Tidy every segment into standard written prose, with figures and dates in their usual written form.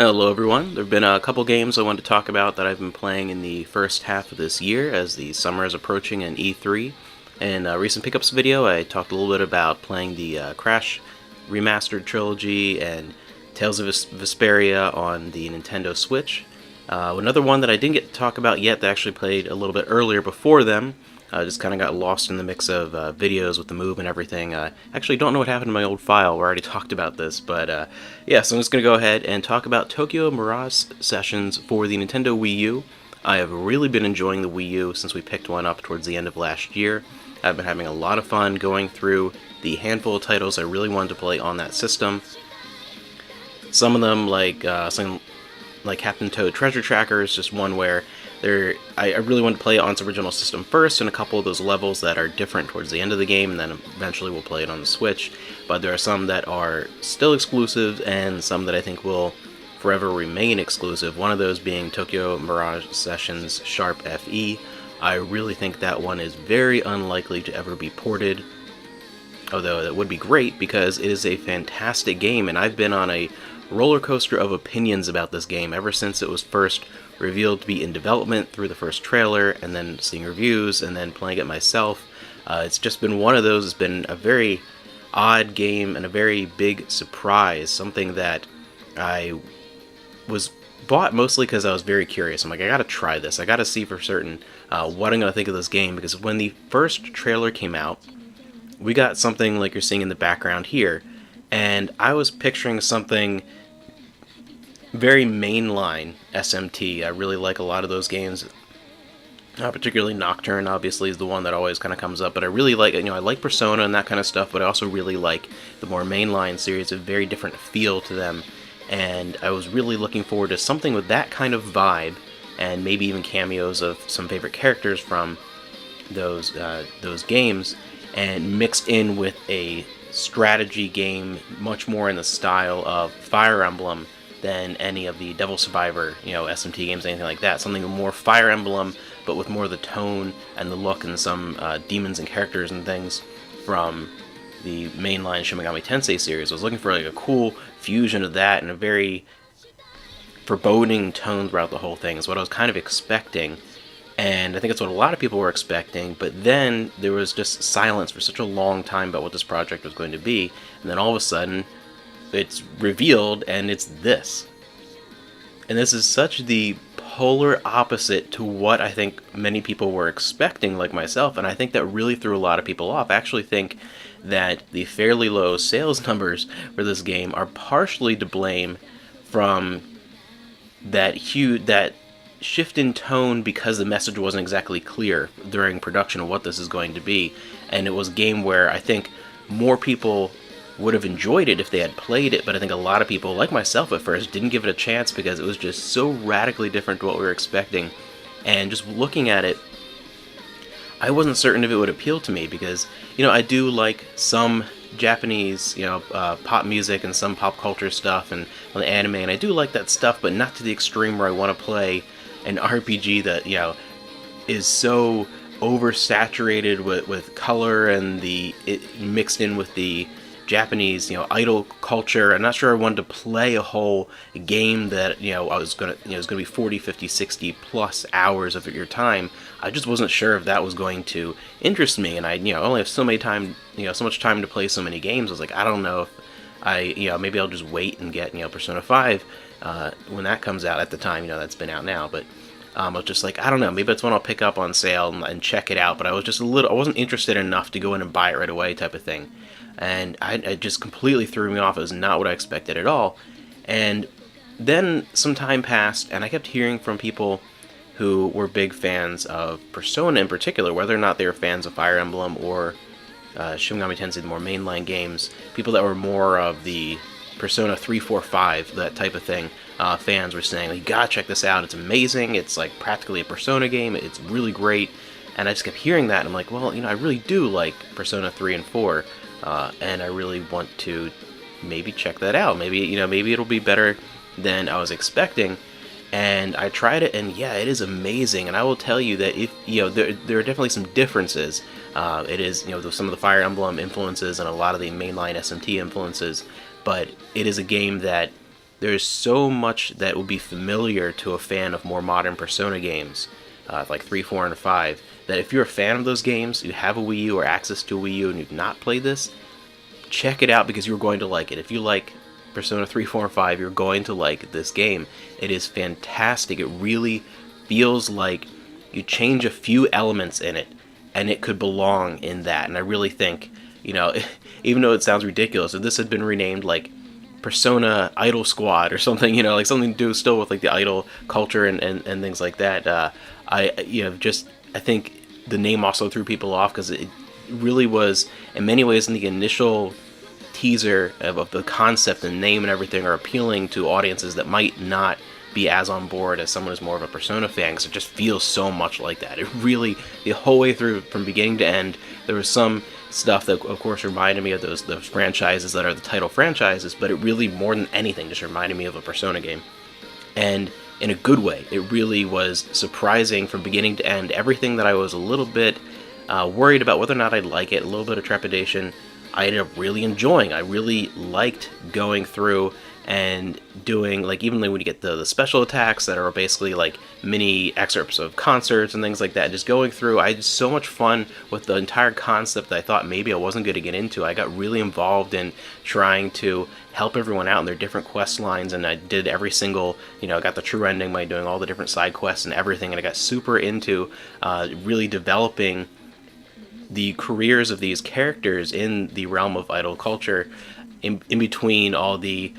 Hello everyone. There have been a couple games I wanted to talk about that I've been playing in the first half of this year as the summer is approaching and E3. In a recent pickups video, I talked a little bit about playing the Crash Remastered Trilogy and Tales of Vesperia on the Nintendo Switch. Another one that I didn't get to talk about yet that I actually played a little bit earlier before them. Just kind of got lost in the mix of videos with the move and everything. Actually don't know what happened to my old file. We already talked about this, but yeah, so I'm just going to go ahead and talk about Tokyo Mirage Sessions for the Nintendo Wii U. I have really been enjoying the Wii U since we picked one up towards the end of last year. I've been having a lot of fun going through the handful of titles I really wanted to play on that system. Some of them, like Captain Toad Treasure Tracker, is just one where I really want to play it on its original system first, and a couple of those levels that are different towards the end of the game, and then eventually we'll play it on the Switch. But there are some that are still exclusive, and some that I think will forever remain exclusive. One of those being Tokyo Mirage Sessions Sharp FE. I really think that one is very unlikely to ever be ported, although that would be great because it is a fantastic game, and I've been on a roller coaster of opinions about this game ever since it was first revealed to be in development through the first trailer, and then seeing reviews, and then playing it myself. It's just been one of those. It's been a very odd game and a very big surprise, something that I was bought mostly because I was very curious. I'm like, I gotta try this. I gotta see for certain what I'm gonna think of this game, because when the first trailer came out, we got something like you're seeing in the background here, and I was picturing something very mainline SMT. I really like a lot of those games. Particularly Nocturne, obviously, is the one that always kind of comes up. But I really like, I like Persona and that kind of stuff. But I also really like the more mainline series. A very different feel to them, and I was really looking forward to something with that kind of vibe, and maybe even cameos of some favorite characters from those games, and mixed in with a strategy game, much more in the style of Fire Emblem than any of the Devil Survivor, SMT games, anything like that. Something more Fire Emblem, but with more of the tone and the look and some demons and characters and things from the mainline Shin Megami Tensei series. I was looking for like a cool fusion of that and a very foreboding tone throughout the whole thing. Is what I was kind of expecting, and I think it's what a lot of people were expecting. But then there was just silence for such a long time about what this project was going to be, and then all of a sudden it's revealed, and it's this. And this is such the polar opposite to what I think many people were expecting, like myself, and I think that really threw a lot of people off. I actually think that the fairly low sales numbers for this game are partially to blame from that shift in tone, because the message wasn't exactly clear during production of what this is going to be. And it was a game where I think more people would have enjoyed it if they had played it, but I think a lot of people, like myself at first, didn't give it a chance because it was just so radically different to what we were expecting. And just looking at it, I wasn't certain if it would appeal to me, because I do like some Japanese pop music and some pop culture stuff and the anime, and I do like that stuff, but not to the extreme where I want to play an RPG that is so oversaturated with color and it mixed in with the Japanese, idol culture. I'm not sure I wanted to play a whole game that, I was gonna, it was gonna be 40, 50, 60 plus hours of your time. I just wasn't sure if that was going to interest me, and I, only have so much time to play so many games. I was like, I don't know if maybe I'll just wait and get, Persona 5 when that comes out at the time. That's been out now, but I was just like, I don't know, maybe that's one I'll pick up on sale and check it out. But I was just I wasn't interested enough to go in and buy it right away, type of thing. And it just completely threw me off. It was not what I expected at all. And then some time passed, and I kept hearing from people who were big fans of Persona in particular, whether or not they were fans of Fire Emblem or Shin Megami Tensei, the more mainline games, people that were more of the Persona 3, 4, 5, that type of thing, fans were saying, you gotta check this out, it's amazing, it's like practically a Persona game, it's really great. And I just kept hearing that, and I'm like, well, I really do like Persona 3 and 4, and I really want to maybe check that out. Maybe it'll be better than I was expecting. And I tried it, and yeah, it is amazing. And I will tell you that if there are definitely some differences. It is some of the Fire Emblem influences and a lot of the mainline SMT influences, but it is a game that there's so much that will be familiar to a fan of more modern Persona games, like 3, 4, and 5, that if you're a fan of those games, you have a Wii U or access to a Wii U and you've not played this, check it out because you're going to like it. If you like Persona 3, 4, and 5, you're going to like this game. It is fantastic. It really feels like you change a few elements in it and it could belong in that. And I really think, you know, even though it sounds ridiculous, if this had been renamed like Persona Idol Squad or something, you know, like something to do still with like the idol culture and things like that, I think the name also threw people off because it really was, in many ways, in the initial teaser of the concept and name and everything are appealing to audiences that might not be as on board as someone who's more of a Persona fan, because it just feels so much like that. It really, the whole way through, from beginning to end, there was some stuff that, of course, reminded me of those franchises that are the title franchises, but it really, more than anything, just reminded me of a Persona game. And in a good way, it really was surprising from beginning to end. Everything that I was a little bit worried about whether or not I'd like it, a little bit of trepidation, I ended up really enjoying. I really liked going through and doing, like, even when you get the special attacks that are basically like mini excerpts of concerts and things like that, just going through, I had so much fun with the entire concept that I thought maybe I wasn't going to get into. I got really involved in trying to help everyone out in their different quest lines, and I did every single, I got the true ending by doing all the different side quests and everything, and I got super into really developing the careers of these characters in the realm of idol culture, in between all the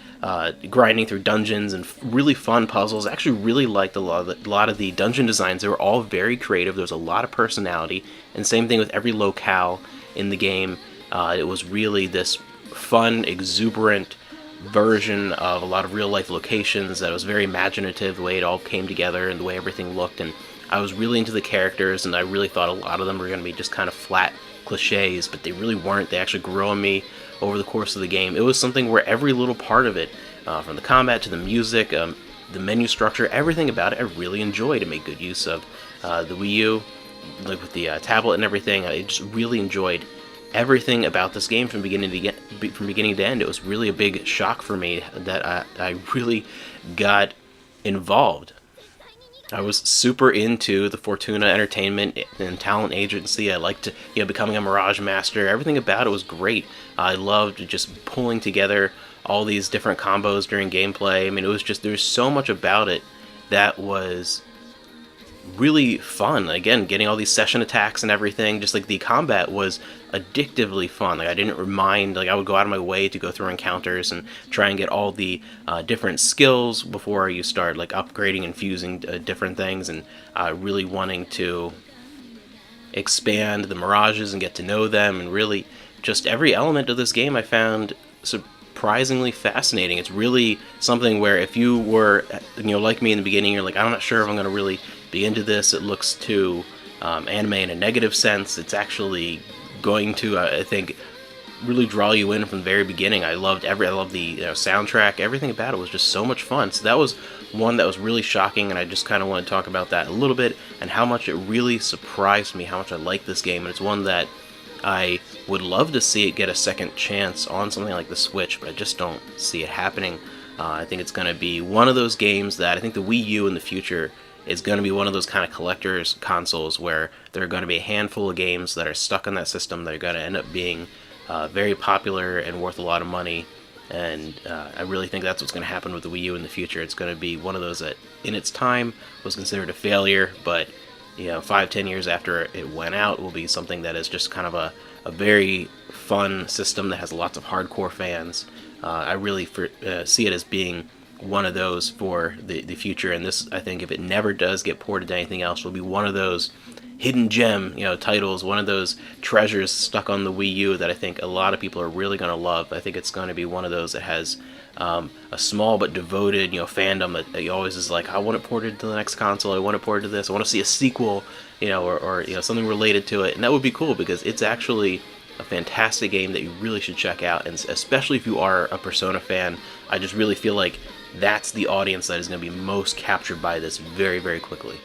grinding through dungeons and really fun puzzles. I actually really liked a lot of the dungeon designs. They were all very creative. There was a lot of personality, and same thing with every locale in the game. It was really this fun, exuberant version of a lot of real-life locations that was very imaginative, the way it all came together and the way everything looked. And I was really into the characters, and I really thought a lot of them were going to be just kind of flat cliches, but they really weren't. They actually grew on me over the course of the game. It was something where every little part of it, from the combat to the music, the menu structure, everything about it, I really enjoyed. It made good use of the Wii U, like with the tablet and everything. I just really enjoyed everything about this game from beginning to end. It was really a big shock for me that I really got involved. I was super into the Fortuna Entertainment and talent agency. I liked, becoming a Mirage Master. Everything about it was great. I loved just pulling together all these different combos during gameplay. I mean, it was just, there's so much about it that was really fun. Again, getting all these session attacks and everything, just like the combat was addictively fun. Like, I didn't mind, like, I would go out of my way to go through encounters and try and get all the different skills before you start, like, upgrading and fusing different things, and really wanting to expand the Mirages and get to know them, and really just every element of this game I found surprisingly fascinating. It's really something where if you were, like me in the beginning, you're like, I'm not sure if I'm going to really be into this. It looks too anime in a negative sense. It's actually going to, I think, really draw you in from the very beginning. I loved the soundtrack. Everything about it was just so much fun. So that was one that was really shocking, and I just kind of want to talk about that a little bit and how much it really surprised me, how much I like this game. And it's one that I would love to see it get a second chance on something like the Switch, but I just don't see it happening. I think it's going to be one of those games that I think the Wii U in the future is going to be one of those kind of collector's consoles where there are going to be a handful of games that are stuck on that system that are going to end up being very popular and worth a lot of money. And I really think that's what's going to happen with the Wii U in the future. It's going to be one of those that in its time was considered a failure, but 5-10 years after it went out will be something that is just kind of a very fun system that has lots of hardcore fans. I really see it as being one of those for the future, and this, I think, if it never does get ported to anything else, will be one of those hidden gem titles, one of those treasures stuck on the Wii U that I think a lot of people are really going to love. I think it's going to be one of those that has a small but devoted fandom that always is like, I want it ported to the next console, I want it ported to this, I want to see a sequel, or something related to it. And that would be cool because it's actually a fantastic game that you really should check out, and especially if you are a Persona fan, I just really feel like that's the audience that is going to be most captured by this very, very quickly.